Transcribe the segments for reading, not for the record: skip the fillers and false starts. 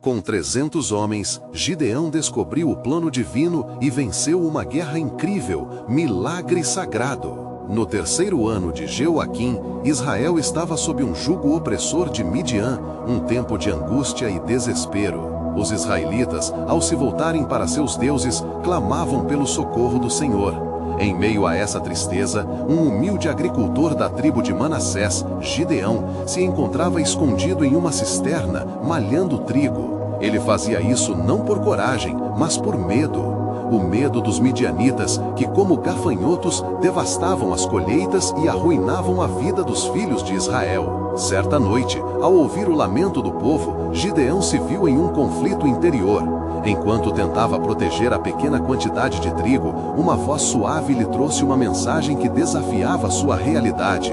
Com 300 homens, Gideão descobriu o plano divino e venceu uma guerra incrível, milagre sagrado. No terceiro ano de Jeoaquim, Israel estava sob um jugo opressor de Midian, um tempo de angústia e desespero. Os israelitas, ao se voltarem para seus deuses, clamavam pelo socorro do Senhor. Em meio a essa tristeza, um humilde agricultor da tribo de Manassés, Gideão, se encontrava escondido em uma cisterna, malhando trigo. Ele fazia isso não por coragem, mas por medo. O medo dos midianitas, que como gafanhotos, devastavam as colheitas e arruinavam a vida dos filhos de Israel. Certa noite, ao ouvir o lamento do povo, Gideão se viu em um conflito interior. Enquanto tentava proteger a pequena quantidade de trigo, uma voz suave lhe trouxe uma mensagem que desafiava sua realidade.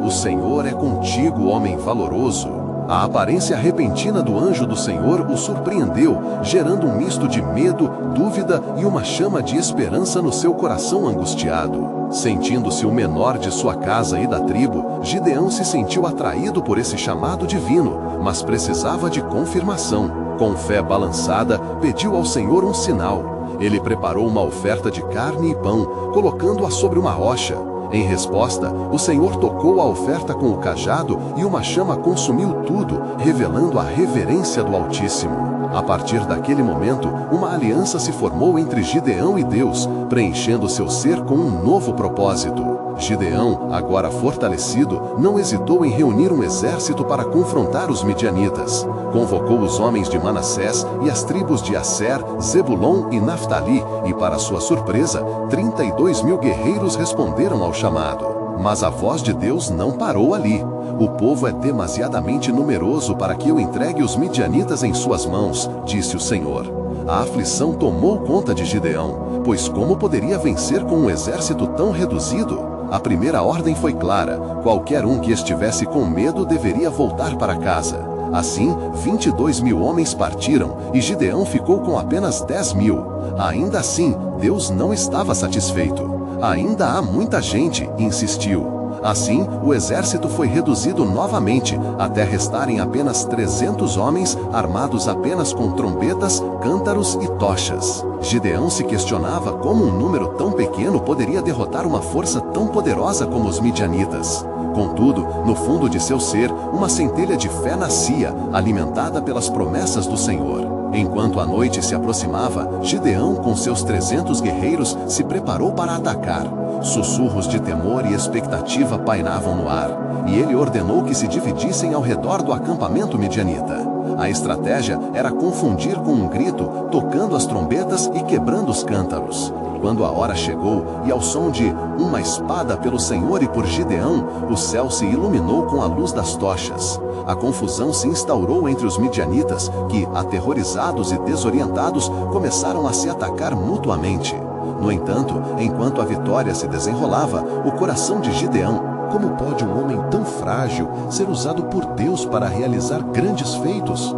O Senhor é contigo, homem valoroso. A aparência repentina do anjo do Senhor o surpreendeu, gerando um misto de medo, dúvida e uma chama de esperança no seu coração angustiado. Sentindo-se o menor de sua casa e da tribo, Gideão se sentiu atraído por esse chamado divino, mas precisava de confirmação. Com fé balançada, pediu ao Senhor um sinal. Ele preparou uma oferta de carne e pão, colocando-a sobre uma rocha. Em resposta, o Senhor tocou a oferta com o cajado e uma chama consumiu tudo, revelando a reverência do Altíssimo. A partir daquele momento, uma aliança se formou entre Gideão e Deus, preenchendo seu ser com um novo propósito. Gideão, agora fortalecido, não hesitou em reunir um exército para confrontar os midianitas. Convocou os homens de Manassés e as tribos de Asser, Zebulon e Naftali, e para sua surpresa, 32.000 guerreiros responderam ao chamado. Mas a voz de Deus não parou ali. O povo é demasiadamente numeroso para que eu entregue os midianitas em suas mãos, disse o Senhor. A aflição tomou conta de Gideão, pois como poderia vencer com um exército tão reduzido? A primeira ordem foi clara: qualquer um que estivesse com medo deveria voltar para casa. Assim, 22.000 homens partiram e Gideão ficou com apenas 10.000. Ainda assim, Deus não estava satisfeito. Ainda há muita gente, insistiu. Assim, o exército foi reduzido novamente, até restarem apenas 300 homens, armados apenas com trombetas, cântaros e tochas. Gideão se questionava como um número tão pequeno poderia derrotar uma força tão poderosa como os midianitas. Contudo, no fundo de seu ser, uma centelha de fé nascia, alimentada pelas promessas do Senhor. Enquanto a noite se aproximava, Gideão, com seus 300 guerreiros, se preparou para atacar. Sussurros de temor e expectativa pairavam no ar, e ele ordenou que se dividissem ao redor do acampamento midianita. A estratégia era confundir com um grito, tocando as trombetas e quebrando os cântaros. Quando a hora chegou, e ao som de uma espada pelo Senhor e por Gideão, o céu se iluminou com a luz das tochas. A confusão se instaurou entre os midianitas, que, aterrorizados e desorientados, começaram a se atacar mutuamente. No entanto, enquanto a vitória se desenrolava, o coração de Gideão: como pode um homem tão frágil ser usado por Deus para realizar grandes feitos?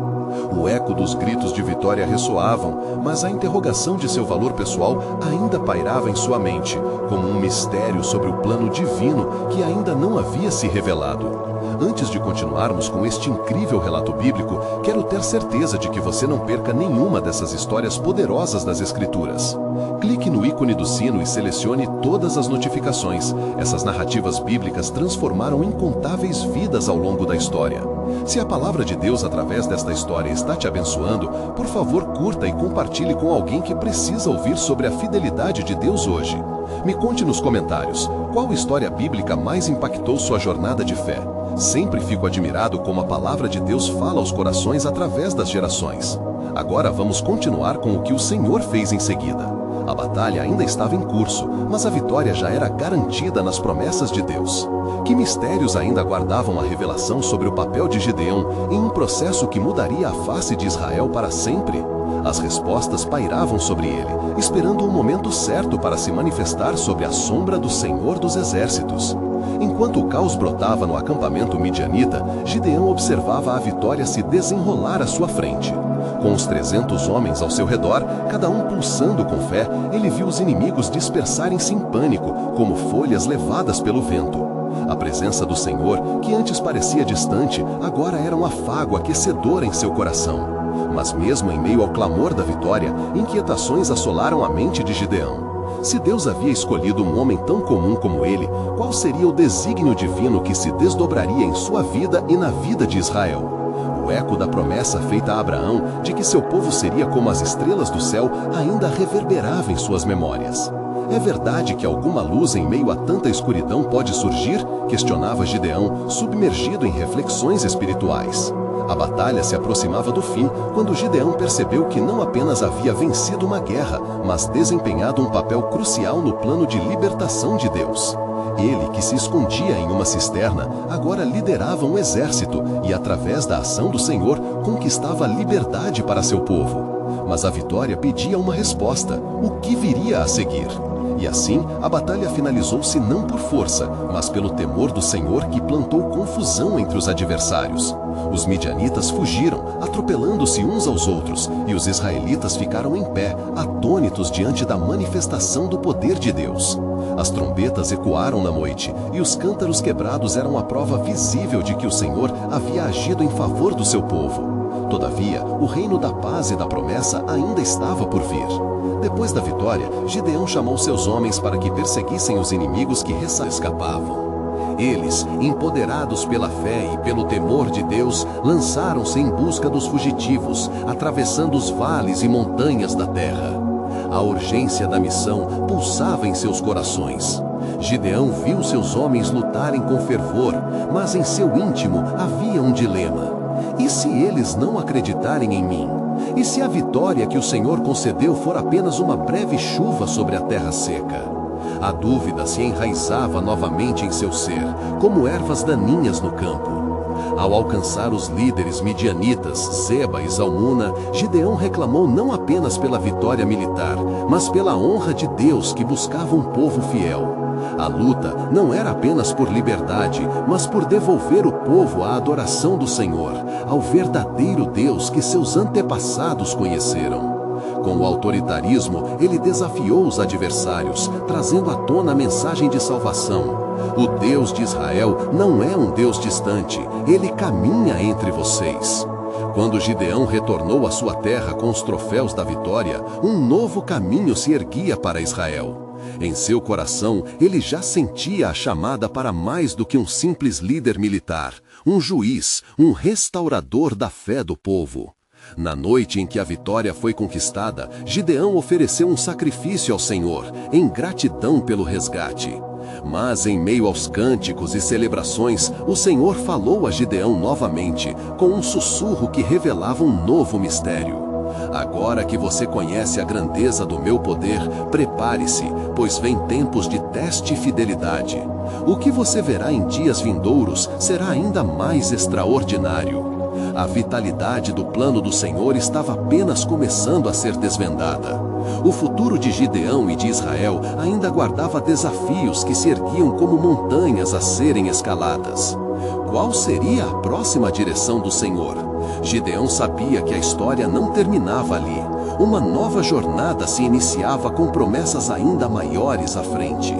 O eco dos gritos de vitória ressoavam, mas a interrogação de seu valor pessoal ainda pairava em sua mente, como um mistério sobre o plano divino que ainda não havia se revelado. Antes de continuarmos com este incrível relato bíblico, quero ter certeza de que você não perca nenhuma dessas histórias poderosas das Escrituras. Clique no ícone do sino e selecione todas as notificações. Essas narrativas bíblicas transformaram incontáveis vidas ao longo da história. Se a palavra de Deus através desta história está te abençoando, por favor curta e compartilhe com alguém que precisa ouvir sobre a fidelidade de Deus hoje. Me conte nos comentários, qual história bíblica mais impactou sua jornada de fé? Sempre fico admirado como a palavra de Deus fala aos corações através das gerações. Agora vamos continuar com o que o Senhor fez em seguida. A batalha ainda estava em curso, mas a vitória já era garantida nas promessas de Deus. Que mistérios ainda guardavam a revelação sobre o papel de Gideão em um processo que mudaria a face de Israel para sempre? As respostas pairavam sobre ele, esperando o momento certo para se manifestar sob a sombra do Senhor dos Exércitos. Enquanto o caos brotava no acampamento midianita, Gideão observava a vitória se desenrolar à sua frente. Com os 300 homens ao seu redor, cada um pulsando com fé, ele viu os inimigos dispersarem-se em pânico, como folhas levadas pelo vento. A presença do Senhor, que antes parecia distante, agora era um afago aquecedor em seu coração. Mas mesmo em meio ao clamor da vitória, inquietações assolaram a mente de Gideão. Se Deus havia escolhido um homem tão comum como ele, qual seria o desígnio divino que se desdobraria em sua vida e na vida de Israel? O eco da promessa feita a Abraão de que seu povo seria como as estrelas do céu ainda reverberava em suas memórias. É verdade que alguma luz em meio a tanta escuridão pode surgir? Questionava Gideão, submergido em reflexões espirituais. A batalha se aproximava do fim quando Gideão percebeu que não apenas havia vencido uma guerra, mas desempenhado um papel crucial no plano de libertação de Deus. Ele, que se escondia em uma cisterna, agora liderava um exército e, através da ação do Senhor, conquistava liberdade para seu povo. Mas a vitória pedia uma resposta: o que viria a seguir? E assim, a batalha finalizou-se não por força, mas pelo temor do Senhor que plantou confusão entre os adversários. Os midianitas fugiram, atropelando-se uns aos outros, e os israelitas ficaram em pé, atônitos diante da manifestação do poder de Deus. As trombetas ecoaram na noite, e os cântaros quebrados eram a prova visível de que o Senhor havia agido em favor do seu povo. Todavia, o reino da paz e da promessa ainda estava por vir. Depois da vitória, Gideão chamou seus homens para que perseguissem os inimigos que escapavam. Eles, empoderados pela fé e pelo temor de Deus, lançaram-se em busca dos fugitivos, atravessando os vales e montanhas da terra. A urgência da missão pulsava em seus corações. Gideão viu seus homens lutarem com fervor, mas em seu íntimo havia um dilema. E se eles não acreditarem em mim? E se a vitória que o Senhor concedeu for apenas uma breve chuva sobre a terra seca? A dúvida se enraizava novamente em seu ser, como ervas daninhas no campo. Ao alcançar os líderes midianitas, Zeba e Zalmuna, Gideão reclamou não apenas pela vitória militar, mas pela honra de Deus que buscava um povo fiel. A luta não era apenas por liberdade, mas por devolver o povo à adoração do Senhor, ao verdadeiro Deus que seus antepassados conheceram. Com o autoritarismo, ele desafiou os adversários, trazendo à tona a mensagem de salvação. O Deus de Israel não é um Deus distante, ele caminha entre vocês. Quando Gideão retornou à sua terra com os troféus da vitória, um novo caminho se erguia para Israel. Em seu coração, ele já sentia a chamada para mais do que um simples líder militar, um juiz, um restaurador da fé do povo. Na noite em que a vitória foi conquistada, Gideão ofereceu um sacrifício ao Senhor, em gratidão pelo resgate. Mas em meio aos cânticos e celebrações, o Senhor falou a Gideão novamente, com um sussurro que revelava um novo mistério. Agora que você conhece a grandeza do meu poder, prepare-se, pois vem tempos de teste e fidelidade. O que você verá em dias vindouros será ainda mais extraordinário. A vitalidade do plano do Senhor estava apenas começando a ser desvendada. O futuro de Gideão e de Israel ainda guardava desafios que se erguiam como montanhas a serem escaladas. Qual seria a próxima direção do Senhor? Gideão sabia que a história não terminava ali. Uma nova jornada se iniciava com promessas ainda maiores à frente.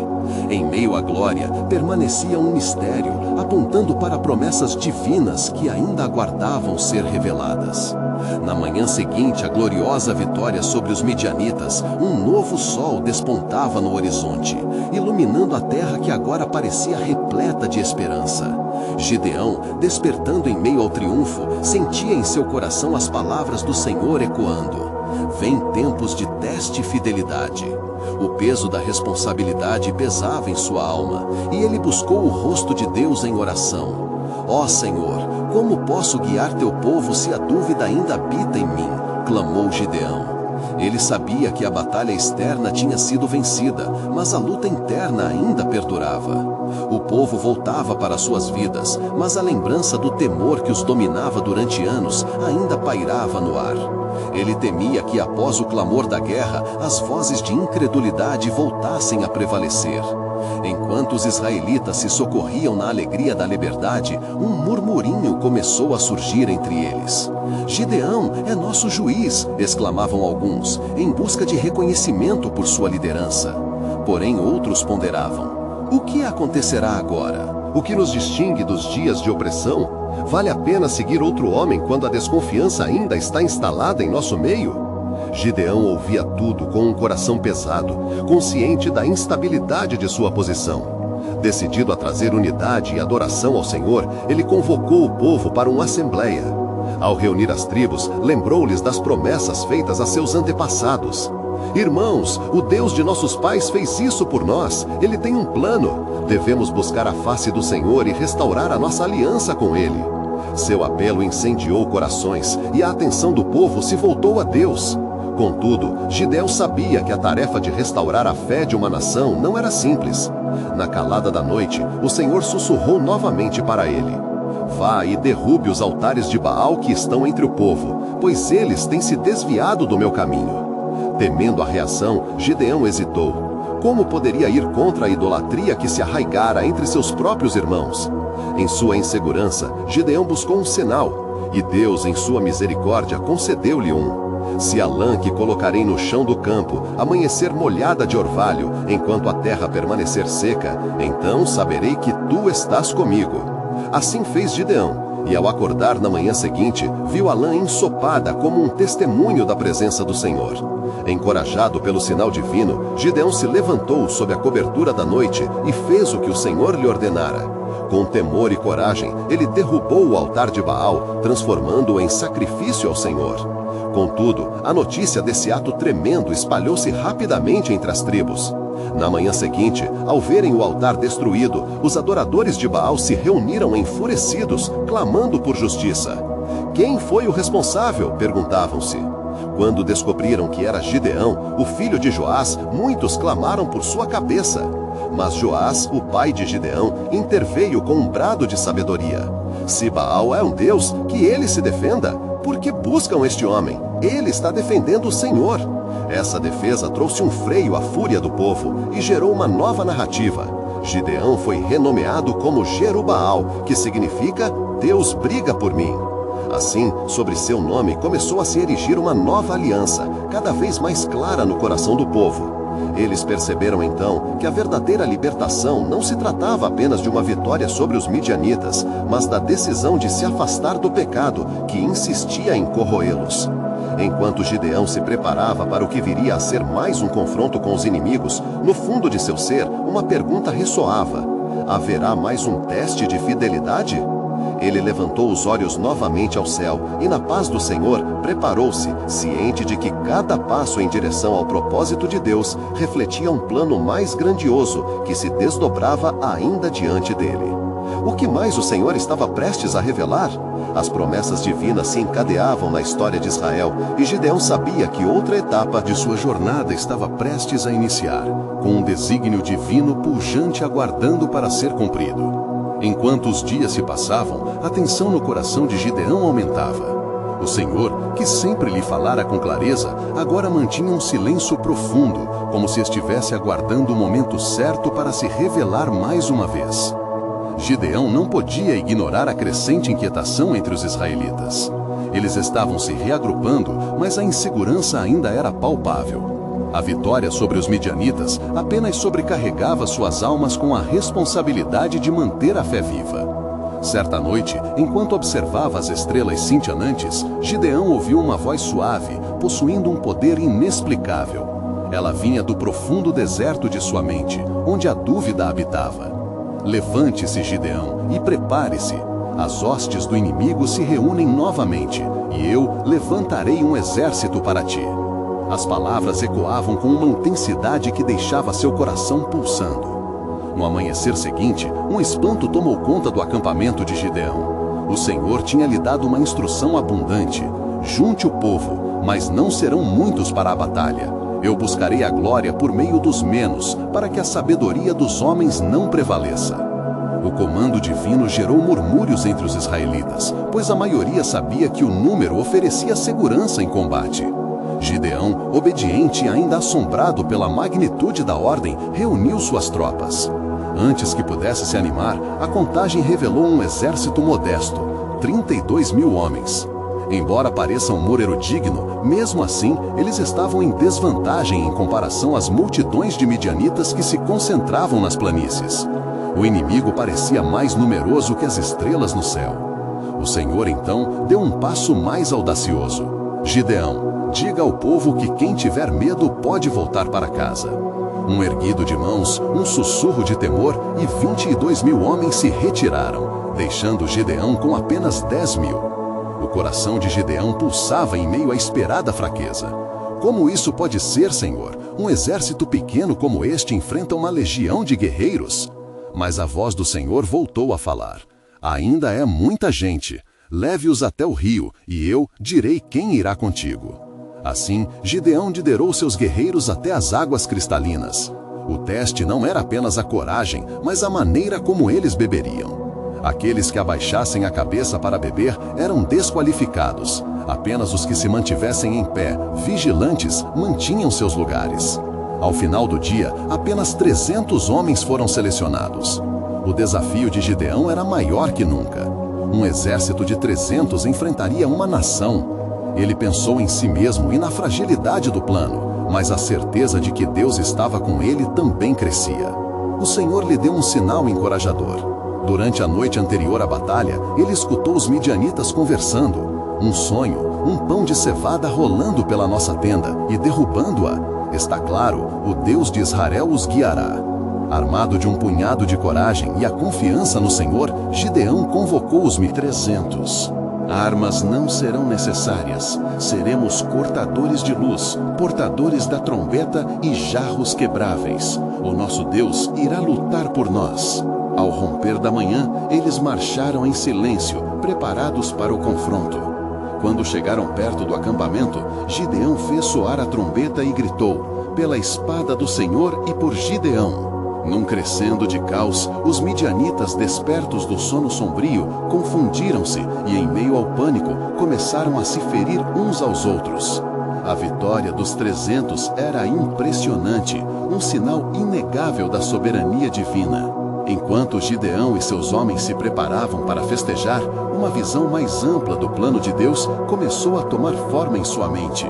Em meio à glória, permanecia um mistério, apontando para promessas divinas que ainda aguardavam ser reveladas. Na manhã seguinte à gloriosa vitória sobre os midianitas, um novo sol despontava no horizonte, iluminando a terra que agora parecia repleta de esperança. Gideão, despertando em meio ao triunfo, sentia em seu coração as palavras do Senhor ecoando: vem tempos de teste e fidelidade. O peso da responsabilidade pesava em sua alma, e ele buscou o rosto de Deus em oração. Ó Senhor, como posso guiar teu povo se a dúvida ainda habita em mim? Clamou Gideão. Ele sabia que a batalha externa tinha sido vencida, mas a luta interna ainda perdurava. O povo voltava para suas vidas, mas a lembrança do temor que os dominava durante anos ainda pairava no ar. Ele temia que após o clamor da guerra, as vozes de incredulidade voltassem a prevalecer. Enquanto os israelitas se socorriam na alegria da liberdade, um murmurinho começou a surgir entre eles. Gideão é nosso juiz, exclamavam alguns, em busca de reconhecimento por sua liderança. Porém outros ponderavam: o que acontecerá agora? O que nos distingue dos dias de opressão? Vale a pena seguir outro homem quando a desconfiança ainda está instalada em nosso meio? Gideão ouvia tudo com um coração pesado, consciente da instabilidade de sua posição. Decidido a trazer unidade e adoração ao Senhor, ele convocou o povo para uma assembleia. Ao reunir as tribos, lembrou-lhes das promessas feitas a seus antepassados. Irmãos, o Deus de nossos pais fez isso por nós. Ele tem um plano. Devemos buscar a face do Senhor e restaurar a nossa aliança com Ele. Seu apelo incendiou corações e a atenção do povo se voltou a Deus. Contudo, Gideão sabia que a tarefa de restaurar a fé de uma nação não era simples. Na calada da noite, o Senhor sussurrou novamente para ele: Vá e derrube os altares de Baal que estão entre o povo, pois eles têm se desviado do meu caminho. Temendo a reação, Gideão hesitou. Como poderia ir contra a idolatria que se arraigara entre seus próprios irmãos? Em sua insegurança, Gideão buscou um sinal, e Deus, em sua misericórdia, concedeu-lhe um. Se a lã que colocarei no chão do campo amanhecer molhada de orvalho, enquanto a terra permanecer seca, então saberei que tu estás comigo. Assim fez Gideão, e ao acordar na manhã seguinte, viu a lã ensopada como um testemunho da presença do Senhor. Encorajado pelo sinal divino, Gideão se levantou sob a cobertura da noite e fez o que o Senhor lhe ordenara. Com temor e coragem, ele derrubou o altar de Baal, transformando-o em sacrifício ao Senhor. Contudo, a notícia desse ato tremendo espalhou-se rapidamente entre as tribos. Na manhã seguinte, ao verem o altar destruído, os adoradores de Baal se reuniram enfurecidos, clamando por justiça. Quem foi o responsável? Perguntavam-se. Quando descobriram que era Gideão, o filho de Joás, muitos clamaram por sua cabeça. Mas Joás, o pai de Gideão, interveio com um brado de sabedoria. Se Baal é um Deus, que ele se defenda. Por que buscam este homem? Ele está defendendo o Senhor. Essa defesa trouxe um freio à fúria do povo e gerou uma nova narrativa. Gideão foi renomeado como Jerubaal, que significa Deus briga por mim. Assim, sobre seu nome começou a se erigir uma nova aliança, cada vez mais clara no coração do povo. Eles perceberam então que a verdadeira libertação não se tratava apenas de uma vitória sobre os midianitas, mas da decisão de se afastar do pecado que insistia em corroê-los. Enquanto Gideão se preparava para o que viria a ser mais um confronto com os inimigos, no fundo de seu ser, uma pergunta ressoava: haverá mais um teste de fidelidade? Ele levantou os olhos novamente ao céu e, na paz do Senhor, preparou-se, ciente de que cada passo em direção ao propósito de Deus refletia um plano mais grandioso que se desdobrava ainda diante dele. O que mais o Senhor estava prestes a revelar? As promessas divinas se encadeavam na história de Israel, e Gideão sabia que outra etapa de sua jornada estava prestes a iniciar, com um desígnio divino pujante aguardando para ser cumprido. Enquanto os dias se passavam, a tensão no coração de Gideão aumentava. O Senhor, que sempre lhe falara com clareza, agora mantinha um silêncio profundo, como se estivesse aguardando o momento certo para se revelar mais uma vez. Gideão não podia ignorar a crescente inquietação entre os israelitas. Eles estavam se reagrupando, mas a insegurança ainda era palpável. A vitória sobre os midianitas apenas sobrecarregava suas almas com a responsabilidade de manter a fé viva. Certa noite, enquanto observava as estrelas cintilantes, Gideão ouviu uma voz suave, possuindo um poder inexplicável. Ela vinha do profundo deserto de sua mente, onde a dúvida habitava. Levante-se, Gideão, e prepare-se. As hostes do inimigo se reúnem novamente, e eu levantarei um exército para ti. As palavras ecoavam com uma intensidade que deixava seu coração pulsando. No amanhecer seguinte, um espanto tomou conta do acampamento de Gideão. O Senhor tinha lhe dado uma instrução abundante: junte o povo, mas não serão muitos para a batalha. Eu buscarei a glória por meio dos menos, para que a sabedoria dos homens não prevaleça. O comando divino gerou murmúrios entre os israelitas, pois a maioria sabia que o número oferecia segurança em combate. Gideão, obediente e ainda assombrado pela magnitude da ordem, reuniu suas tropas. Antes que pudesse se animar, a contagem revelou um exército modesto, 32.000 homens. Embora pareça um número digno, mesmo assim, eles estavam em desvantagem em comparação às multidões de midianitas que se concentravam nas planícies. O inimigo parecia mais numeroso que as estrelas no céu. O Senhor, então, deu um passo mais audacioso. Gideão, diga ao povo que quem tiver medo pode voltar para casa. Um erguido de mãos, um sussurro de temor e 22.000 homens se retiraram, deixando Gideão com apenas 10.000. O coração de Gideão pulsava em meio à esperada fraqueza. Como isso pode ser, Senhor? Um exército pequeno como este enfrenta uma legião de guerreiros? Mas a voz do Senhor voltou a falar. Ainda é muita gente. Leve-os até o rio, e eu direi quem irá contigo. Assim, Gideão liderou seus guerreiros até as águas cristalinas. O teste não era apenas a coragem, mas a maneira como eles beberiam. Aqueles que abaixassem a cabeça para beber eram desqualificados. Apenas os que se mantivessem em pé, vigilantes, mantinham seus lugares. Ao final do dia, apenas 300 homens foram selecionados. O desafio de Gideão era maior que nunca. Um exército de 300 enfrentaria uma nação. Ele pensou em si mesmo e na fragilidade do plano, mas a certeza de que Deus estava com ele também crescia. O Senhor lhe deu um sinal encorajador. Durante a noite anterior à batalha, ele escutou os midianitas conversando. Um sonho, um pão de cevada rolando pela nossa tenda e derrubando-a. Está claro, o Deus de Israel os guiará. Armado de um punhado de coragem e a confiança no Senhor, Gideão convocou os 300. Armas não serão necessárias. Seremos cortadores de luz, portadores da trombeta e jarros quebráveis. O nosso Deus irá lutar por nós. Ao romper da manhã, eles marcharam em silêncio, preparados para o confronto. Quando chegaram perto do acampamento, Gideão fez soar a trombeta e gritou: pela espada do Senhor e por Gideão. Num crescendo de caos, os midianitas, despertos do sono sombrio, confundiram-se e, em meio ao pânico, começaram a se ferir uns aos outros. A vitória dos 300 era impressionante, um sinal inegável da soberania divina. Enquanto Gideão e seus homens se preparavam para festejar, uma visão mais ampla do plano de Deus começou a tomar forma em sua mente.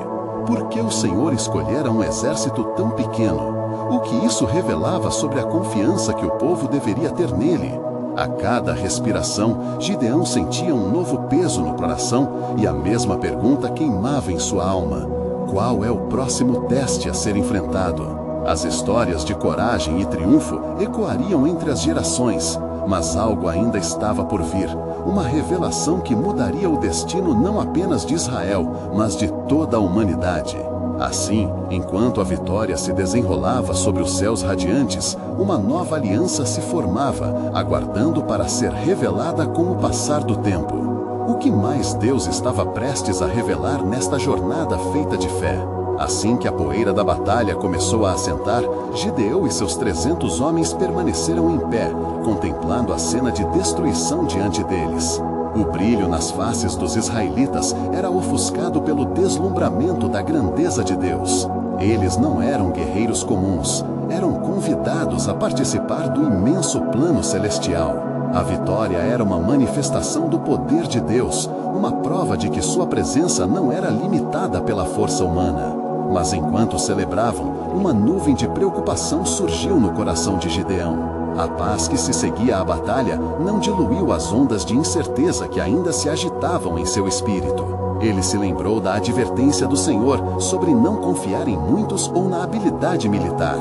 Por que o Senhor escolhera um exército tão pequeno? O que isso revelava sobre a confiança que o povo deveria ter nele? A cada respiração, Gideão sentia um novo peso no coração e a mesma pergunta queimava em sua alma: qual é o próximo teste a ser enfrentado? As histórias de coragem e triunfo ecoariam entre as gerações, mas algo ainda estava por vir, uma revelação que mudaria o destino não apenas de Israel, mas de toda a humanidade. Assim, enquanto a vitória se desenrolava sobre os céus radiantes, uma nova aliança se formava, aguardando para ser revelada com o passar do tempo. O que mais Deus estava prestes a revelar nesta jornada feita de fé? Assim que a poeira da batalha começou a assentar, Gideão e seus 300 homens permaneceram em pé, contemplando a cena de destruição diante deles. O brilho nas faces dos israelitas era ofuscado pelo deslumbramento da grandeza de Deus. Eles não eram guerreiros comuns, eram convidados a participar do imenso plano celestial. A vitória era uma manifestação do poder de Deus, uma prova de que sua presença não era limitada pela força humana. Mas enquanto celebravam, uma nuvem de preocupação surgiu no coração de Gideão. A paz que se seguia à batalha não diluiu as ondas de incerteza que ainda se agitavam em seu espírito. Ele se lembrou da advertência do Senhor sobre não confiar em muitos ou na habilidade militar.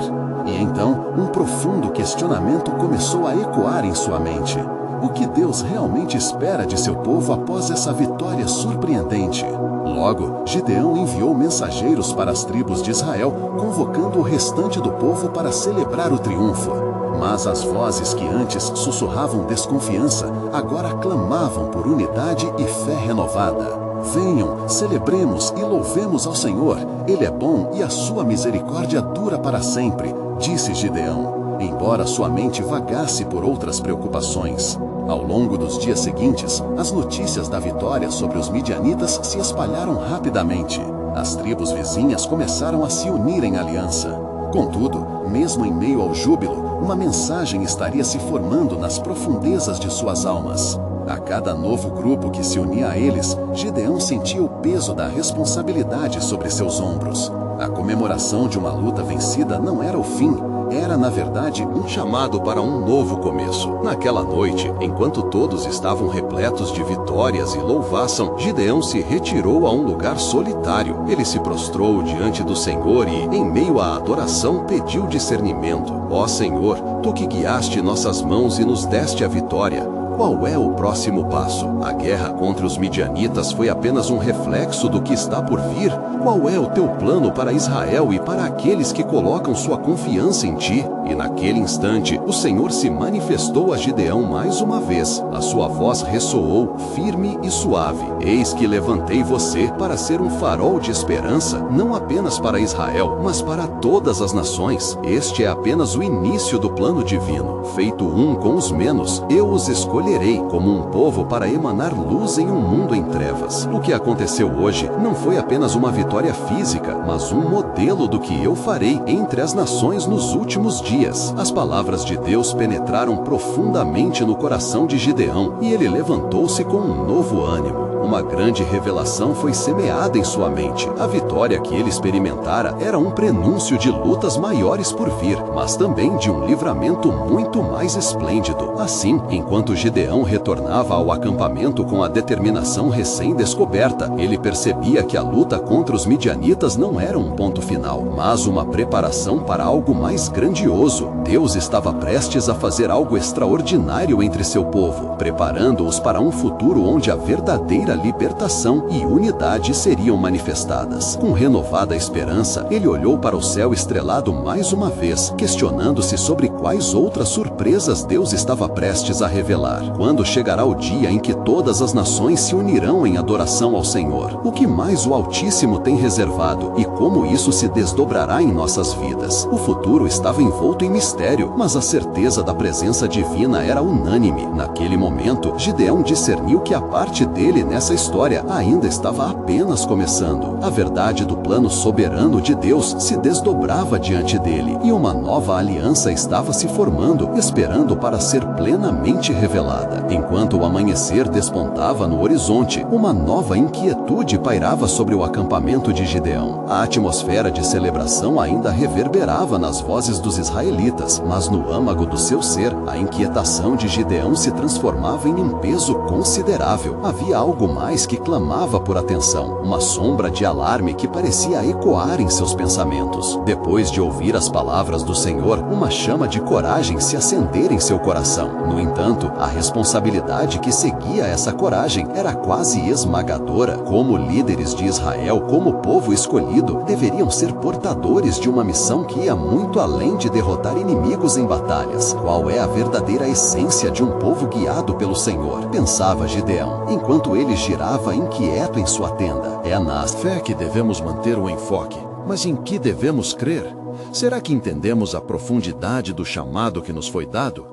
E então, um profundo questionamento começou a ecoar em sua mente. O que Deus realmente espera de seu povo após essa vitória surpreendente? Logo, Gideão enviou mensageiros para as tribos de Israel, convocando o restante do povo para celebrar o triunfo. Mas as vozes que antes sussurravam desconfiança, agora clamavam por unidade e fé renovada. Venham, celebremos e louvemos ao Senhor. Ele é bom e a sua misericórdia dura para sempre, disse Gideão, embora sua mente vagasse por outras preocupações. Ao longo dos dias seguintes, as notícias da vitória sobre os midianitas se espalharam rapidamente. As tribos vizinhas começaram a se unir em aliança. Contudo, mesmo em meio ao júbilo, uma mensagem estaria se formando nas profundezas de suas almas. A cada novo grupo que se unia a eles, Gideão sentia o peso da responsabilidade sobre seus ombros. A comemoração de uma luta vencida não era o fim, era, na verdade, um chamado para um novo começo. Naquela noite, enquanto todos estavam repletos de vitórias e louvação, Gideão se retirou a um lugar solitário. Ele se prostrou diante do Senhor e, em meio à adoração, pediu discernimento. Ó Senhor, Tu que guiaste nossas mãos e nos deste a vitória, qual é o próximo passo? A guerra contra os midianitas foi apenas um reflexo do que está por vir? Qual é o teu plano para Israel e para aqueles que colocam sua confiança em ti? E naquele instante, o Senhor se manifestou a Gideão mais uma vez. A sua voz ressoou, firme e suave. Eis que levantei você para ser um farol de esperança, não apenas para Israel, mas para todas as nações. Este é apenas o início do plano divino. Feito um com os menos, eu os escolherei como um povo para emanar luz em um mundo em trevas. O que aconteceu hoje não foi apenas uma vitória física, mas um modelo do que eu farei entre as nações nos últimos dias. As palavras de Deus penetraram profundamente no coração de Gideão e ele levantou-se com um novo ânimo. Uma grande revelação foi semeada em sua mente. A vitória que ele experimentara era um prenúncio de lutas maiores por vir, mas também de um livramento muito mais esplêndido. Assim, enquanto Gideão retornava ao acampamento com a determinação recém-descoberta, ele percebia que a luta contra os midianitas não era um ponto final, mas uma preparação para algo mais grandioso. Deus estava prestes a fazer algo extraordinário entre seu povo, preparando-os para um futuro onde a verdadeira libertação e unidade seriam manifestadas. Com renovada esperança, ele olhou para o céu estrelado mais uma vez, questionando-se sobre quais outras surpresas Deus estava prestes a revelar. Quando chegará o dia em que todas as nações se unirão em adoração ao Senhor? O que mais o Altíssimo tem reservado e como isso se desdobrará em nossas vidas? O futuro estava envolto em mistério, mas a certeza da presença divina era unânime. Naquele momento, Gideão discerniu que a parte dele nessa história ainda estava apenas começando. A verdade do plano soberano de Deus se desdobrava diante dele e uma nova aliança estava se formando, esperando para ser plenamente revelada. Enquanto o amanhecer despontava no horizonte, uma nova inquietude pairava sobre o acampamento de Gideão. A atmosfera de celebração ainda reverberava nas vozes dos israelitas, mas no âmago do seu ser, a inquietação de Gideão se transformava em um peso considerável. Havia algo mais que clamava por atenção, uma sombra de alarme que parecia ecoar em seus pensamentos. Depois de ouvir as palavras do Senhor, uma chama de coragem se acender em seu coração. No entanto, a responsabilidade que seguia essa coragem era quase esmagadora. Como líderes de Israel, como povo escolhido, deveriam ser portadores de uma missão que ia muito além de derrotar inimigos em batalhas. Qual é a verdadeira essência de um povo guiado pelo Senhor? Pensava Gideão, enquanto ele girava inquieto em sua tenda. É na fé que devemos manter o enfoque, mas em que devemos crer? Será que entendemos a profundidade do chamado que nos foi dado?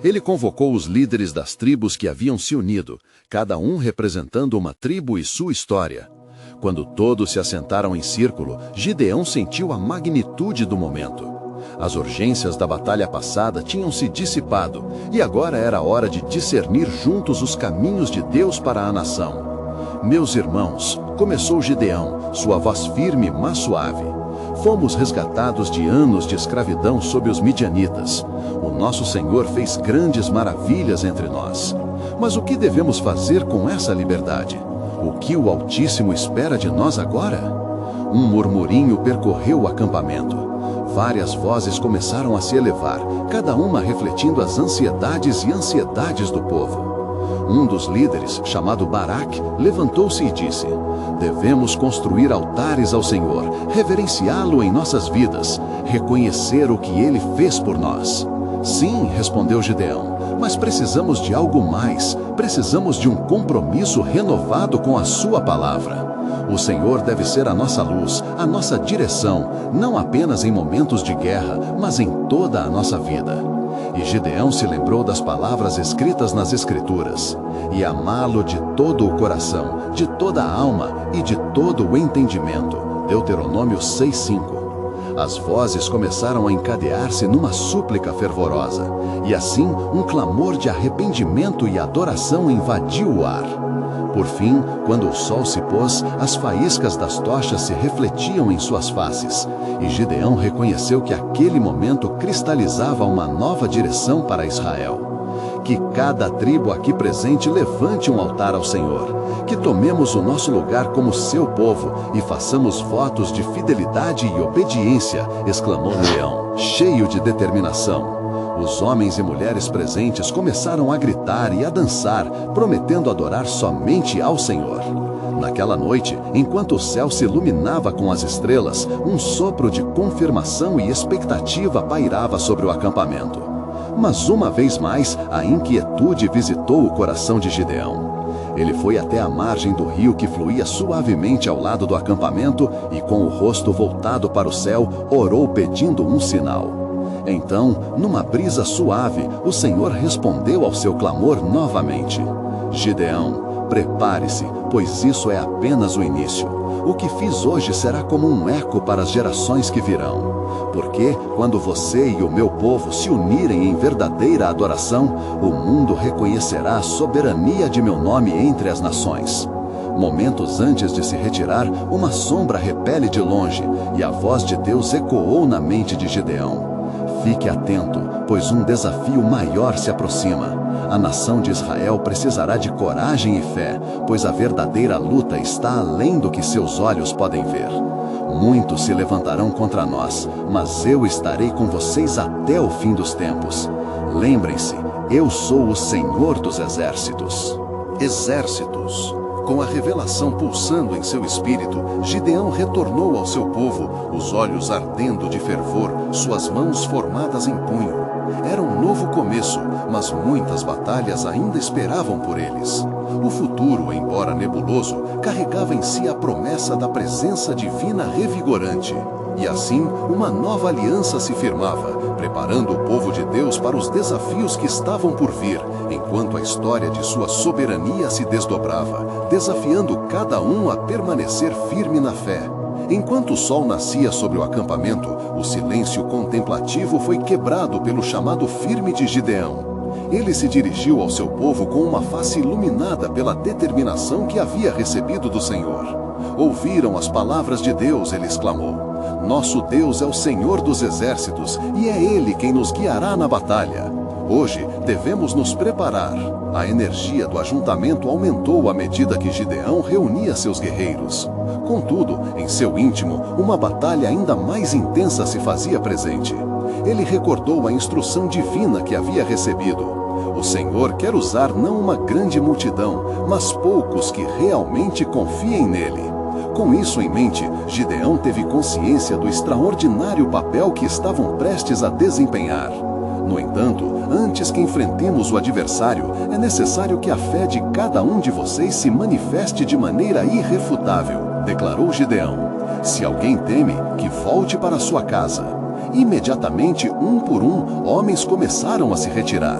Ele convocou os líderes das tribos que haviam se unido, cada um representando uma tribo e sua história. Quando todos se assentaram em círculo, Gideão sentiu a magnitude do momento. As urgências da batalha passada tinham se dissipado, e agora era hora de discernir juntos os caminhos de Deus para a nação. Meus irmãos, começou Gideão, sua voz firme, mas suave. Fomos resgatados de anos de escravidão sob os midianitas. O nosso Senhor fez grandes maravilhas entre nós. Mas o que devemos fazer com essa liberdade? O que o Altíssimo espera de nós agora? Um murmurinho percorreu o acampamento. Várias vozes começaram a se elevar, cada uma refletindo as ansiedades e ansiedades do povo. Um dos líderes, chamado Baraque, levantou-se e disse: devemos construir altares ao Senhor, reverenciá-lo em nossas vidas, reconhecer o que ele fez por nós. Sim, respondeu Gideão, mas precisamos de algo mais, precisamos de um compromisso renovado com a sua palavra. O Senhor deve ser a nossa luz, a nossa direção, não apenas em momentos de guerra, mas em toda a nossa vida. E Gideão se lembrou das palavras escritas nas Escrituras: e amá-lo de todo o coração, de toda a alma e de todo o entendimento. Deuteronômio 6:5. As vozes começaram a encadear-se numa súplica fervorosa, e assim um clamor de arrependimento e adoração invadiu o ar. Por fim, quando o sol se pôs, as faíscas das tochas se refletiam em suas faces, e Gideão reconheceu que aquele momento cristalizava uma nova direção para Israel. Que cada tribo aqui presente levante um altar ao Senhor, que tomemos o nosso lugar como seu povo e façamos votos de fidelidade e obediência, exclamou Leão, cheio de determinação. Os homens e mulheres presentes começaram a gritar e a dançar, prometendo adorar somente ao Senhor. Naquela noite, enquanto o céu se iluminava com as estrelas, um sopro de confirmação e expectativa pairava sobre o acampamento. Mas uma vez mais, a inquietude visitou o coração de Gideão. Ele foi até a margem do rio que fluía suavemente ao lado do acampamento e, com o rosto voltado para o céu, orou pedindo um sinal. Então, numa brisa suave, o Senhor respondeu ao seu clamor novamente. Gideão, prepare-se, pois isso é apenas o início. O que fiz hoje será como um eco para as gerações que virão. Porque, quando você e o meu povo se unirem em verdadeira adoração, o mundo reconhecerá a soberania de meu nome entre as nações. Momentos antes de se retirar, uma sombra repele de longe, e a voz de Deus ecoou na mente de Gideão. Fique atento, pois um desafio maior se aproxima. A nação de Israel precisará de coragem e fé, pois a verdadeira luta está além do que seus olhos podem ver. Muitos se levantarão contra nós, mas eu estarei com vocês até o fim dos tempos. Lembrem-se, eu sou o Senhor dos exércitos. Exércitos. Com a revelação pulsando em seu espírito, Gideão retornou ao seu povo, os olhos ardendo de fervor, suas mãos formadas em punho. Era um novo começo, mas muitas batalhas ainda esperavam por eles. O futuro, embora nebuloso, carregava em si a promessa da presença divina revigorante. E assim, uma nova aliança se firmava, preparando o povo de Deus para os desafios que estavam por vir, enquanto a história de sua soberania se desdobrava, desafiando cada um a permanecer firme na fé. Enquanto o sol nascia sobre o acampamento, o silêncio contemplativo foi quebrado pelo chamado firme de Gideão. Ele se dirigiu ao seu povo com uma face iluminada pela determinação que havia recebido do Senhor. Ouviram as palavras de Deus, ele exclamou. Nosso Deus é o Senhor dos exércitos e é Ele quem nos guiará na batalha. Hoje devemos nos preparar. A energia do ajuntamento aumentou à medida que Gideão reunia seus guerreiros. Contudo, em seu íntimo, uma batalha ainda mais intensa se fazia presente. Ele recordou a instrução divina que havia recebido. O Senhor quer usar não uma grande multidão, mas poucos que realmente confiem nele. Com isso em mente, Gideão teve consciência do extraordinário papel que estavam prestes a desempenhar. No entanto, antes que enfrentemos o adversário, é necessário que a fé de cada um de vocês se manifeste de maneira irrefutável, declarou Gideão. Se alguém teme, que volte para sua casa. Imediatamente, um por um, homens começaram a se retirar.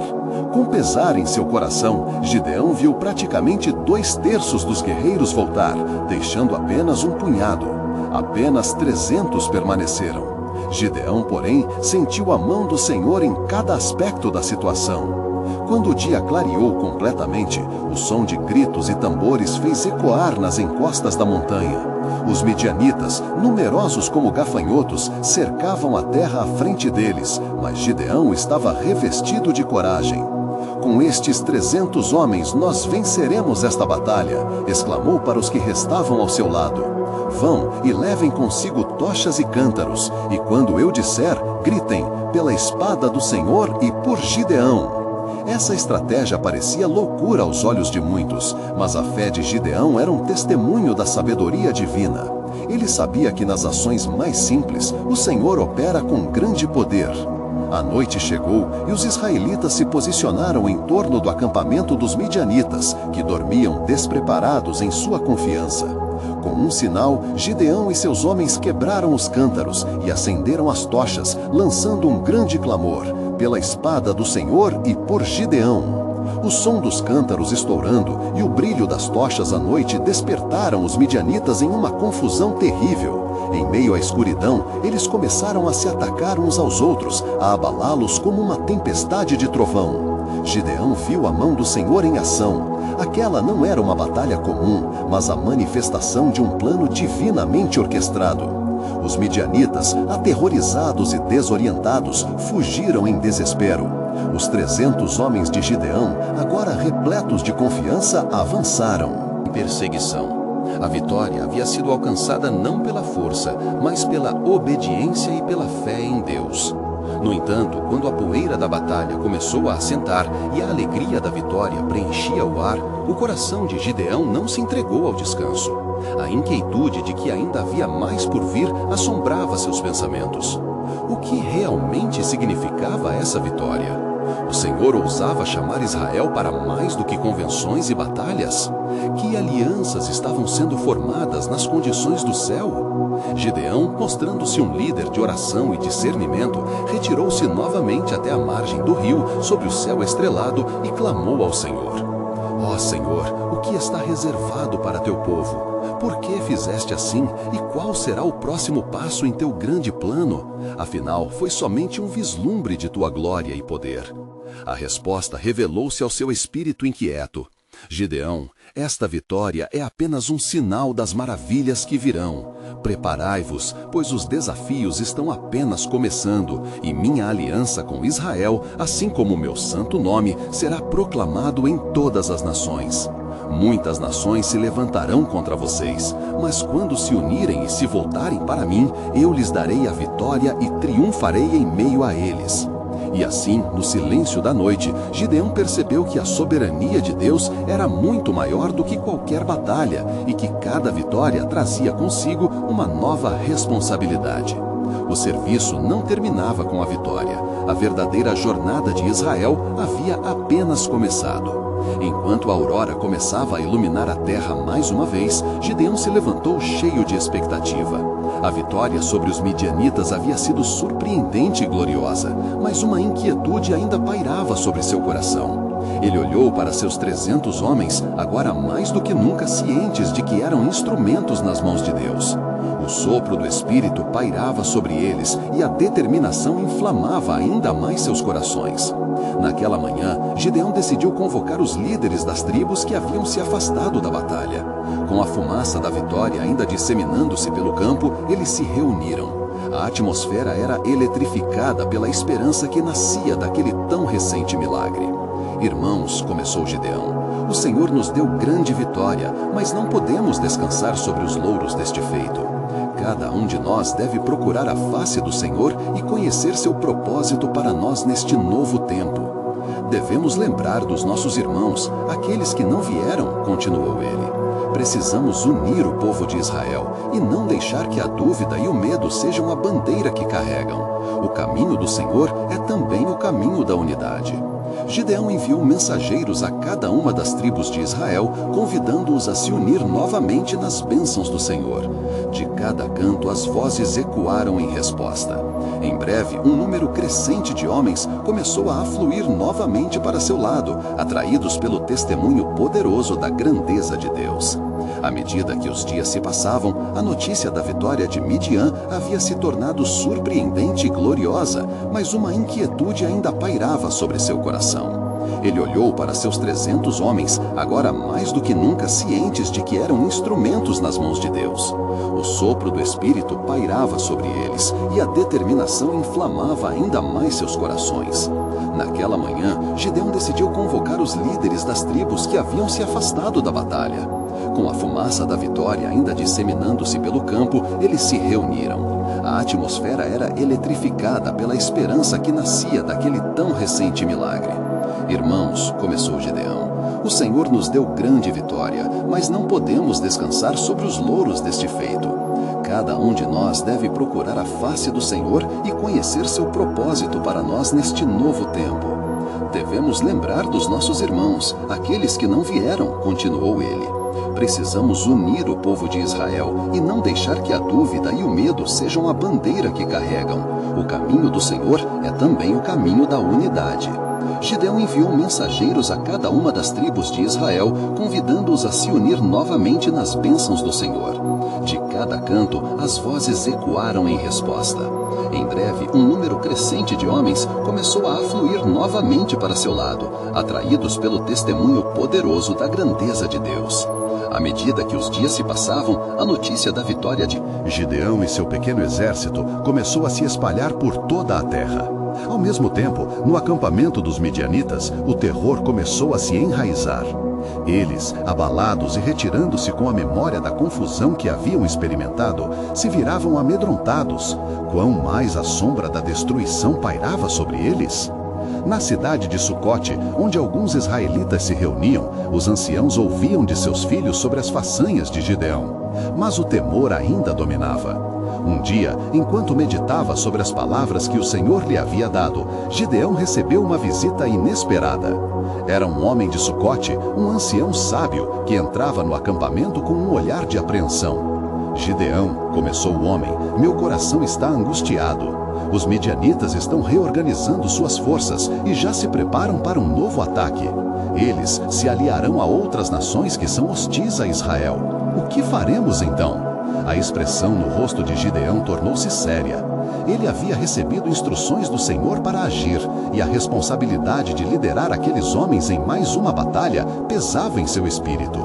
Com pesar em seu coração, Gideão viu praticamente 2/3 dos guerreiros voltar, deixando apenas um punhado. Apenas 300 permaneceram. Gideão, porém, sentiu a mão do Senhor em cada aspecto da situação. Quando o dia clareou completamente, o som de gritos e tambores fez ecoar nas encostas da montanha. Os midianitas, numerosos como gafanhotos, cercavam a terra à frente deles, mas Gideão estava revestido de coragem. Com estes 300 homens nós venceremos esta batalha, exclamou para os que restavam ao seu lado. Vão e levem consigo tochas e cântaros, e quando eu disser, gritem, pela espada do Senhor e por Gideão. Essa estratégia parecia loucura aos olhos de muitos, mas a fé de Gideão era um testemunho da sabedoria divina. Ele sabia que nas ações mais simples, o Senhor opera com grande poder. A noite chegou e os israelitas se posicionaram em torno do acampamento dos midianitas, que dormiam despreparados em sua confiança. Com um sinal, Gideão e seus homens quebraram os cântaros e acenderam as tochas, lançando um grande clamor. pela espada do Senhor e por Gideão. O som dos cântaros estourando e o brilho das tochas à noite despertaram os midianitas em uma confusão terrível. Em meio à escuridão, eles começaram a se atacar uns aos outros, a abalá-los como uma tempestade de trovão. Gideão viu a mão do Senhor em ação. Aquela não era uma batalha comum, mas a manifestação de um plano divinamente orquestrado. Os midianitas, aterrorizados e desorientados, fugiram em desespero. Os 300 homens de Gideão, agora repletos de confiança, avançaram. Perseguição. A vitória havia sido alcançada não pela força, mas pela obediência e pela fé em Deus. No entanto, quando a poeira da batalha começou a assentar e a alegria da vitória preenchia o ar, o coração de Gideão não se entregou ao descanso. A inquietude de que ainda havia mais por vir assombrava seus pensamentos. O que realmente significava essa vitória? O Senhor ousava chamar Israel para mais do que convenções e batalhas? Que alianças estavam sendo formadas nas condições do céu? Gideão, mostrando-se um líder de oração e discernimento, retirou-se novamente até a margem do rio, sob o céu estrelado, e clamou ao Senhor. Ó Senhor, o que está reservado para teu povo? Por que fizeste assim? E qual será o próximo passo em teu grande plano? Afinal, foi somente um vislumbre de tua glória e poder. A resposta revelou-se ao seu espírito inquieto. Gideão, esta vitória é apenas um sinal das maravilhas que virão. Preparai-vos, pois os desafios estão apenas começando, e minha aliança com Israel, assim como meu santo nome, será proclamado em todas as nações. Muitas nações se levantarão contra vocês, mas quando se unirem e se voltarem para mim, eu lhes darei a vitória e triunfarei em meio a eles. E assim, no silêncio da noite, Gideão percebeu que a soberania de Deus era muito maior do que qualquer batalha e que cada vitória trazia consigo uma nova responsabilidade. O serviço não terminava com a vitória. A verdadeira jornada de Israel havia apenas começado. Enquanto a aurora começava a iluminar a terra mais uma vez, Gideão se levantou cheio de expectativa. A vitória sobre os midianitas havia sido surpreendente e gloriosa, mas uma inquietude ainda pairava sobre seu coração. Ele olhou para seus 300 homens, agora mais do que nunca cientes de que eram instrumentos nas mãos de Deus. O sopro do Espírito pairava sobre eles e a determinação inflamava ainda mais seus corações. Naquela manhã, Gideão decidiu convocar os líderes das tribos que haviam se afastado da batalha. Com a fumaça da vitória ainda disseminando-se pelo campo, eles se reuniram. A atmosfera era eletrificada pela esperança que nascia daquele tão recente milagre. Irmãos, começou Gideão, o Senhor nos deu grande vitória, mas não podemos descansar sobre os louros deste feito. Cada um de nós deve procurar a face do Senhor e conhecer seu propósito para nós neste novo tempo. Devemos lembrar dos nossos irmãos, aqueles que não vieram, continuou ele. Precisamos unir o povo de Israel e não deixar que a dúvida e o medo sejam a bandeira que carregam. O caminho do Senhor é também o caminho da unidade. Gideão enviou mensageiros a cada uma das tribos de Israel, convidando-os a se unir novamente nas bênçãos do Senhor. De cada canto as vozes ecoaram em resposta. Em breve, um número crescente de homens começou a afluir novamente para seu lado, atraídos pelo testemunho poderoso da grandeza de Deus. À medida que os dias se passavam, a notícia da vitória de Midian havia se tornado surpreendente e gloriosa, mas uma inquietude ainda pairava sobre seu coração. Ele olhou para seus 300 homens, agora mais do que nunca cientes de que eram instrumentos nas mãos de Deus. O sopro do Espírito pairava sobre eles e a determinação inflamava ainda mais seus corações. Naquela manhã, Gideão decidiu convocar os líderes das tribos que haviam se afastado da batalha. Com a fumaça da vitória ainda disseminando-se pelo campo, eles se reuniram. A atmosfera era eletrificada pela esperança que nascia daquele tão recente milagre. Irmãos, começou Gideão, o Senhor nos deu grande vitória, mas não podemos descansar sobre os louros deste feito. Cada um de nós deve procurar a face do Senhor e conhecer seu propósito para nós neste novo tempo. Devemos lembrar dos nossos irmãos, aqueles que não vieram, continuou ele. Precisamos unir o povo de Israel e não deixar que a dúvida e o medo sejam a bandeira que carregam. O caminho do Senhor é também o caminho da unidade. Gideão enviou mensageiros a cada uma das tribos de Israel, convidando-os a se unir novamente nas bênçãos do Senhor. De cada canto, as vozes ecoaram em resposta. Em breve, um número crescente de homens começou a afluir novamente para seu lado, atraídos pelo testemunho poderoso da grandeza de Deus. À medida que os dias se passavam, a notícia da vitória de Gideão e seu pequeno exército começou a se espalhar por toda a terra. Ao mesmo tempo, no acampamento dos midianitas, o terror começou a se enraizar. Eles, abalados e retirando-se com a memória da confusão que haviam experimentado, se viravam amedrontados. Quão mais a sombra da destruição pairava sobre eles? Na cidade de Sucote, onde alguns israelitas se reuniam, os anciãos ouviam de seus filhos sobre as façanhas de Gideão. Mas o temor ainda dominava. Um dia, enquanto meditava sobre as palavras que o Senhor lhe havia dado, Gideão recebeu uma visita inesperada. Era um homem de Sucote, um ancião sábio, que entrava no acampamento com um olhar de apreensão. Gideão, começou o homem, meu coração está angustiado. Os midianitas estão reorganizando suas forças e já se preparam para um novo ataque. Eles se aliarão a outras nações que são hostis a Israel. O que faremos então? A expressão no rosto de Gideão tornou-se séria. Ele havia recebido instruções do Senhor para agir, e a responsabilidade de liderar aqueles homens em mais uma batalha pesava em seu espírito.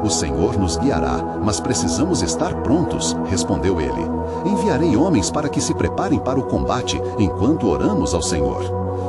O Senhor nos guiará, mas precisamos estar prontos, respondeu ele. Enviarei homens para que se preparem para o combate enquanto oramos ao Senhor.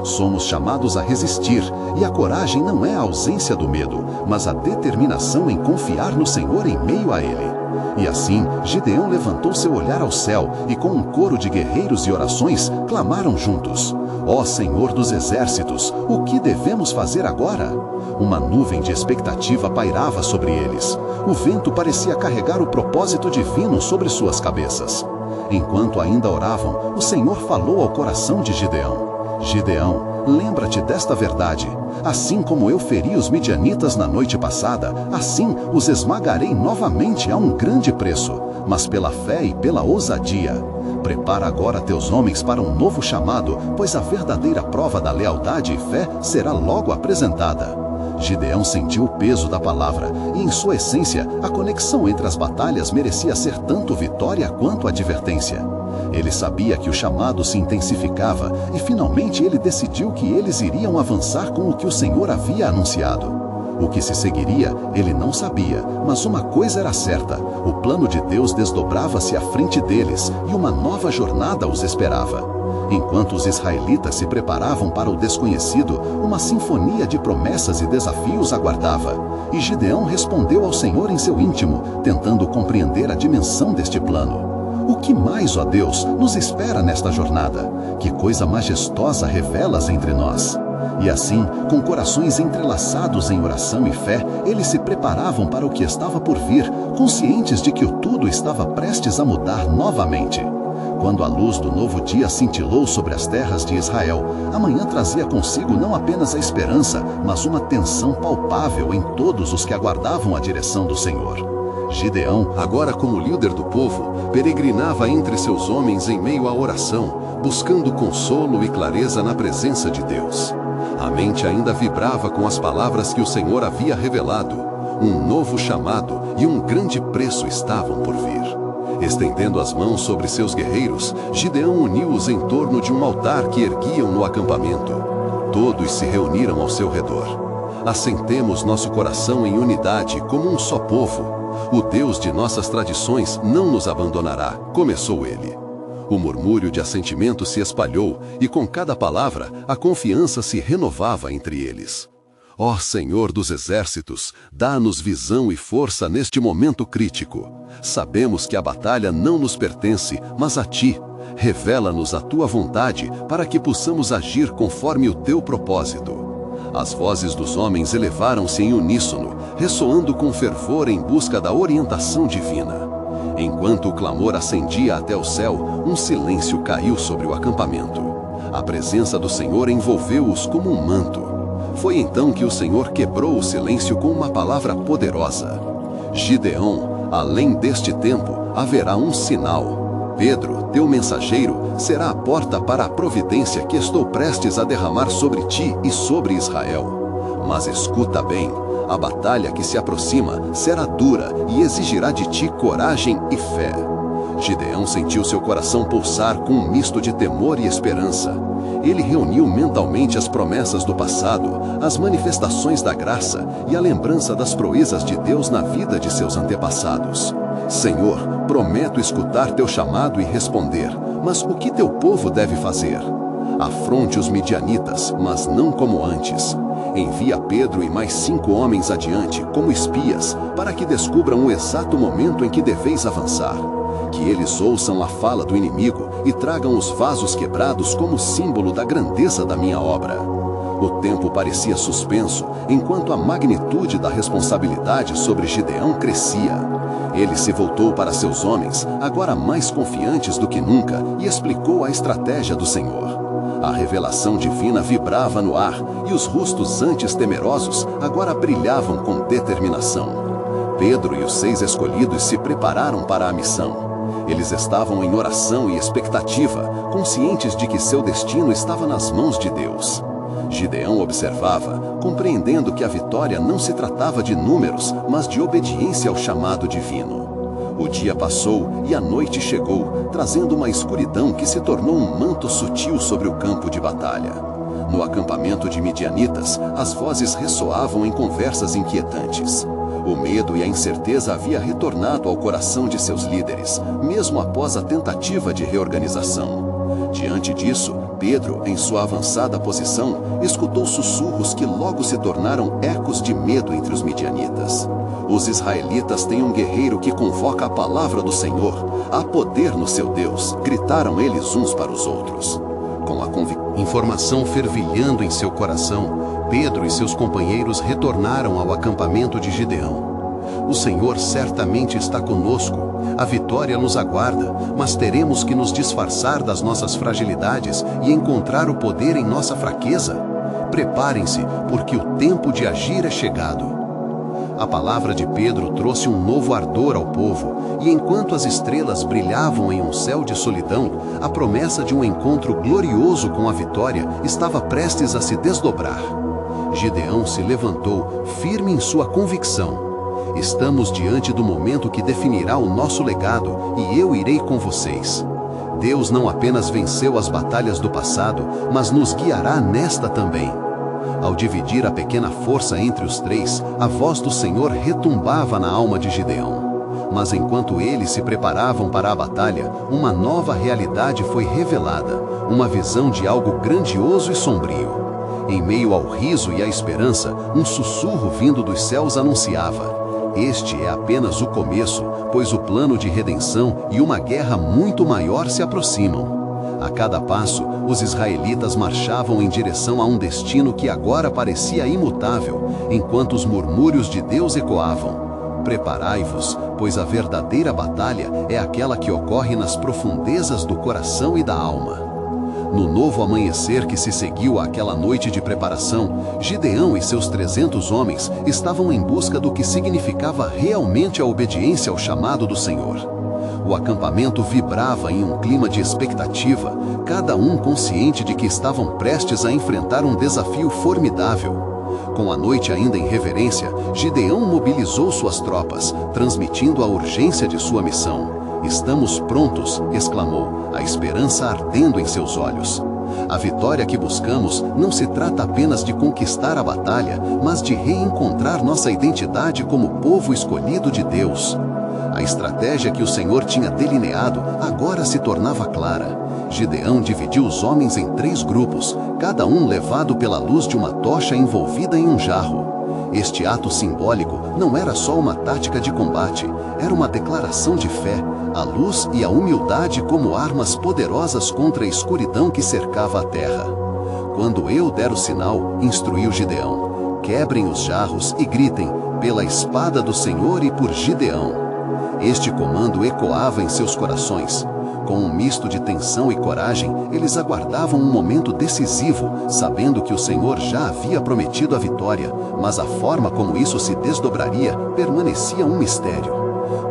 Somos chamados a resistir, e a coragem não é a ausência do medo, mas a determinação em confiar no Senhor em meio a ele. E assim, Gideão levantou seu olhar ao céu e com um coro de guerreiros e orações, clamaram juntos: Ó Senhor dos exércitos, o que devemos fazer agora? Uma nuvem de expectativa pairava sobre eles. O vento parecia carregar o propósito divino sobre suas cabeças. Enquanto ainda oravam, o Senhor falou ao coração de Gideão: Gideão, lembra-te desta verdade. Assim como eu feri os midianitas na noite passada, assim os esmagarei novamente a um grande preço, mas pela fé e pela ousadia. Prepara agora teus homens para um novo chamado, pois a verdadeira prova da lealdade e fé será logo apresentada. Gideão sentiu o peso da palavra, e em sua essência, a conexão entre as batalhas merecia ser tanto vitória quanto advertência. Ele sabia que o chamado se intensificava e finalmente ele decidiu que eles iriam avançar com o que o Senhor havia anunciado. O que se seguiria, ele não sabia, mas uma coisa era certa: o plano de Deus desdobrava-se à frente deles e uma nova jornada os esperava. Enquanto os israelitas se preparavam para o desconhecido, uma sinfonia de promessas e desafios aguardava. E Gideão respondeu ao Senhor em seu íntimo, tentando compreender a dimensão deste plano. O que mais, ó Deus, nos espera nesta jornada? Que coisa majestosa revelas entre nós? E assim, com corações entrelaçados em oração e fé, eles se preparavam para o que estava por vir, conscientes de que o tudo estava prestes a mudar novamente. Quando a luz do novo dia cintilou sobre as terras de Israel, a manhã trazia consigo não apenas a esperança, mas uma tensão palpável em todos os que aguardavam a direção do Senhor. Gideão, agora como líder do povo, peregrinava entre seus homens em meio à oração, buscando consolo e clareza na presença de Deus. A mente ainda vibrava com as palavras que o Senhor havia revelado. Um novo chamado e um grande preço estavam por vir. Estendendo as mãos sobre seus guerreiros, Gideão uniu-os em torno de um altar que erguiam no acampamento. Todos se reuniram ao seu redor. Assentemos nosso coração em unidade como um só povo. O Deus de nossas tradições não nos abandonará, começou ele. O murmúrio de assentimento se espalhou e com cada palavra a confiança se renovava entre eles. Ó Senhor dos exércitos, dá-nos visão e força neste momento crítico. Sabemos que a batalha não nos pertence, mas a Ti. Revela-nos a Tua vontade para que possamos agir conforme o Teu propósito. As vozes dos homens elevaram-se em uníssono, ressoando com fervor em busca da orientação divina. Enquanto o clamor ascendia até o céu, um silêncio caiu sobre o acampamento. A presença do Senhor envolveu-os como um manto. Foi então que o Senhor quebrou o silêncio com uma palavra poderosa. Gideão, além deste tempo, haverá um sinal. Pedro, teu mensageiro, será a porta para a providência que estou prestes a derramar sobre ti e sobre Israel. Mas escuta bem, a batalha que se aproxima será dura e exigirá de ti coragem e fé. Gideão sentiu seu coração pulsar com um misto de temor e esperança. Ele reuniu mentalmente as promessas do passado, as manifestações da graça e a lembrança das proezas de Deus na vida de seus antepassados. Senhor, prometo escutar teu chamado e responder, mas o que teu povo deve fazer? Afronte os midianitas, mas não como antes. Envia Pedro e mais 5 homens adiante, como espias, para que descubram o exato momento em que deveis avançar. Que eles ouçam a fala do inimigo e tragam os vasos quebrados como símbolo da grandeza da minha obra. O tempo parecia suspenso, enquanto a magnitude da responsabilidade sobre Gideão crescia. Ele se voltou para seus homens, agora mais confiantes do que nunca, e explicou a estratégia do Senhor. A revelação divina vibrava no ar, e os rostos antes temerosos agora brilhavam com determinação. Pedro e os 6 escolhidos se prepararam para a missão. Eles estavam em oração e expectativa, conscientes de que seu destino estava nas mãos de Deus. Gideão observava, compreendendo que a vitória não se tratava de números, mas de obediência ao chamado divino. O dia passou e a noite chegou, trazendo uma escuridão que se tornou um manto sutil sobre o campo de batalha. No acampamento de midianitas, as vozes ressoavam em conversas inquietantes. O medo e a incerteza havia retornado ao coração de seus líderes, mesmo após a tentativa de reorganização. Diante disso, Pedro, em sua avançada posição, escutou sussurros que logo se tornaram ecos de medo entre os midianitas. Os israelitas têm um guerreiro que convoca a palavra do Senhor. Há poder no seu Deus, gritaram eles uns para os outros. Com a informação fervilhando em seu coração, Pedro e seus companheiros retornaram ao acampamento de Gideão. O Senhor certamente está conosco, a vitória nos aguarda, mas teremos que nos disfarçar das nossas fragilidades e encontrar o poder em nossa fraqueza. Preparem-se, porque o tempo de agir é chegado. A palavra de Pedro trouxe um novo ardor ao povo, e enquanto as estrelas brilhavam em um céu de solidão, a promessa de um encontro glorioso com a vitória estava prestes a se desdobrar. Gideão se levantou, firme em sua convicção. Estamos diante do momento que definirá o nosso legado, e eu irei com vocês. Deus não apenas venceu as batalhas do passado, mas nos guiará nesta também. Ao dividir a pequena força entre os 3, a voz do Senhor retumbava na alma de Gideão. Mas enquanto eles se preparavam para a batalha, uma nova realidade foi revelada, uma visão de algo grandioso e sombrio. Em meio ao riso e à esperança, um sussurro vindo dos céus anunciava: este é apenas o começo, pois o plano de redenção e uma guerra muito maior se aproximam. A cada passo, os israelitas marchavam em direção a um destino que agora parecia imutável, enquanto os murmúrios de Deus ecoavam: preparai-vos, pois a verdadeira batalha é aquela que ocorre nas profundezas do coração e da alma. No novo amanhecer que se seguiu àquela noite de preparação, Gideão e seus 300 homens estavam em busca do que significava realmente a obediência ao chamado do Senhor. O acampamento vibrava em um clima de expectativa, cada um consciente de que estavam prestes a enfrentar um desafio formidável. Com a noite ainda em reverência, Gideão mobilizou suas tropas, transmitindo a urgência de sua missão. Estamos prontos, exclamou, a esperança ardendo em seus olhos. A vitória que buscamos não se trata apenas de conquistar a batalha, mas de reencontrar nossa identidade como povo escolhido de Deus. A estratégia que o Senhor tinha delineado agora se tornava clara. Gideão dividiu os homens em 3 grupos, cada um levado pela luz de uma tocha envolvida em um jarro. Este ato simbólico não era só uma tática de combate, era uma declaração de fé, a luz e a humildade como armas poderosas contra a escuridão que cercava a terra. Quando eu der o sinal, instruiu Gideão, quebrem os jarros e gritem, pela espada do Senhor e por Gideão. Este comando ecoava em seus corações. Com um misto de tensão e coragem, eles aguardavam um momento decisivo, sabendo que o Senhor já havia prometido a vitória, mas a forma como isso se desdobraria permanecia um mistério.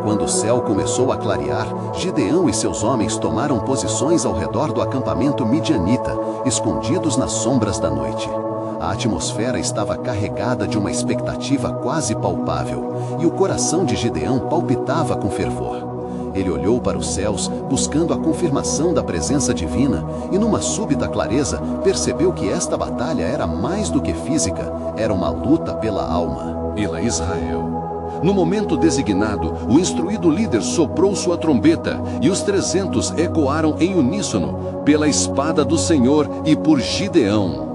Quando o céu começou a clarear, Gideão e seus homens tomaram posições ao redor do acampamento midianita, escondidos nas sombras da noite. A atmosfera estava carregada de uma expectativa quase palpável, e o coração de Gideão palpitava com fervor. Ele olhou para os céus, buscando a confirmação da presença divina, e numa súbita clareza, percebeu que esta batalha era mais do que física, era uma luta pela alma. Pela Israel. No momento designado, o instruído líder soprou sua trombeta, e os 300 ecoaram em uníssono, pela espada do Senhor e por Gideão.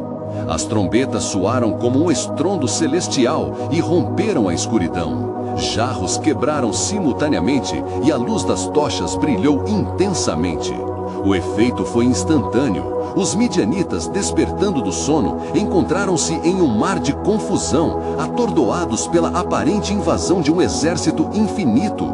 As trombetas soaram como um estrondo celestial e romperam a escuridão. Jarros quebraram simultaneamente e a luz das tochas brilhou intensamente. O efeito foi instantâneo. Os midianitas, despertando do sono, encontraram-se em um mar de confusão, atordoados pela aparente invasão de um exército infinito.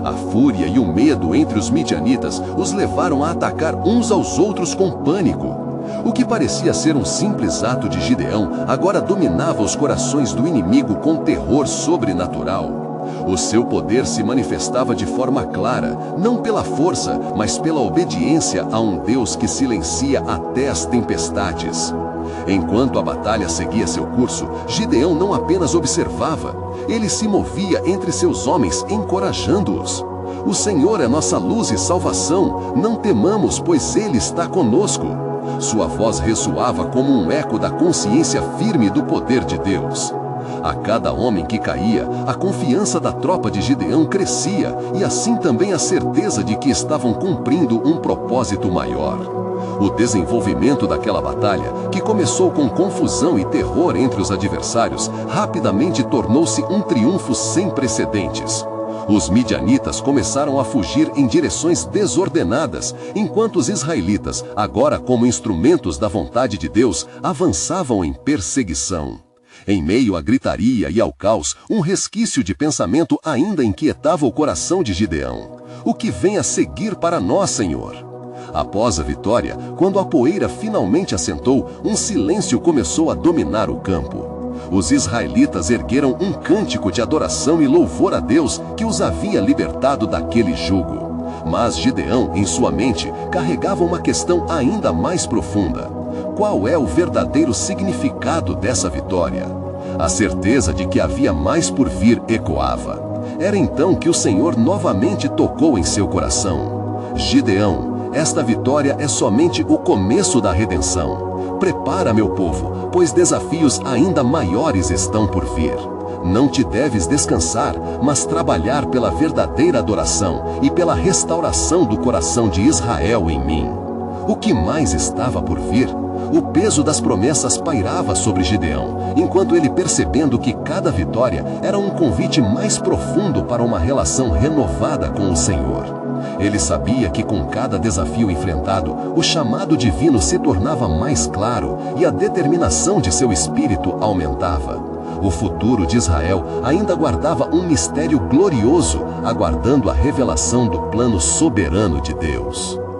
A fúria e o medo entre os midianitas os levaram a atacar uns aos outros com pânico. O que parecia ser um simples ato de Gideão agora dominava os corações do inimigo com terror sobrenatural. O seu poder se manifestava de forma clara, não pela força, mas pela obediência a um Deus que silencia até as tempestades. Enquanto a batalha seguia seu curso, Gideão não apenas observava, ele se movia entre seus homens, encorajando-os. O Senhor é nossa luz e salvação, não temamos, pois Ele está conosco. Sua voz ressoava como um eco da consciência firme do poder de Deus. A cada homem que caía, a confiança da tropa de Gideão crescia, e assim também a certeza de que estavam cumprindo um propósito maior. O desenvolvimento daquela batalha, que começou com confusão e terror entre os adversários, rapidamente tornou-se um triunfo sem precedentes. Os midianitas começaram a fugir em direções desordenadas, enquanto os israelitas, agora como instrumentos da vontade de Deus, avançavam em perseguição. Em meio à gritaria e ao caos, um resquício de pensamento ainda inquietava o coração de Gideão. O que vem a seguir para nós, Senhor? Após a vitória, quando a poeira finalmente assentou, um silêncio começou a dominar o campo. Os israelitas ergueram um cântico de adoração e louvor a Deus que os havia libertado daquele jugo. Mas Gideão, em sua mente, carregava uma questão ainda mais profunda. Qual é o verdadeiro significado dessa vitória? A certeza de que havia mais por vir ecoava. Era então que o Senhor novamente tocou em seu coração. Gideão, esta vitória é somente o começo da redenção. Prepara, meu povo, pois desafios ainda maiores estão por vir. Não te deves descansar, mas trabalhar pela verdadeira adoração e pela restauração do coração de Israel em mim. O que mais estava por vir? O peso das promessas pairava sobre Gideão, enquanto ele, percebendo que cada vitória era um convite mais profundo para uma relação renovada com o Senhor. Ele sabia que com cada desafio enfrentado, o chamado divino se tornava mais claro e a determinação de seu espírito aumentava. O futuro de Israel ainda guardava um mistério glorioso, aguardando a revelação do plano soberano de Deus.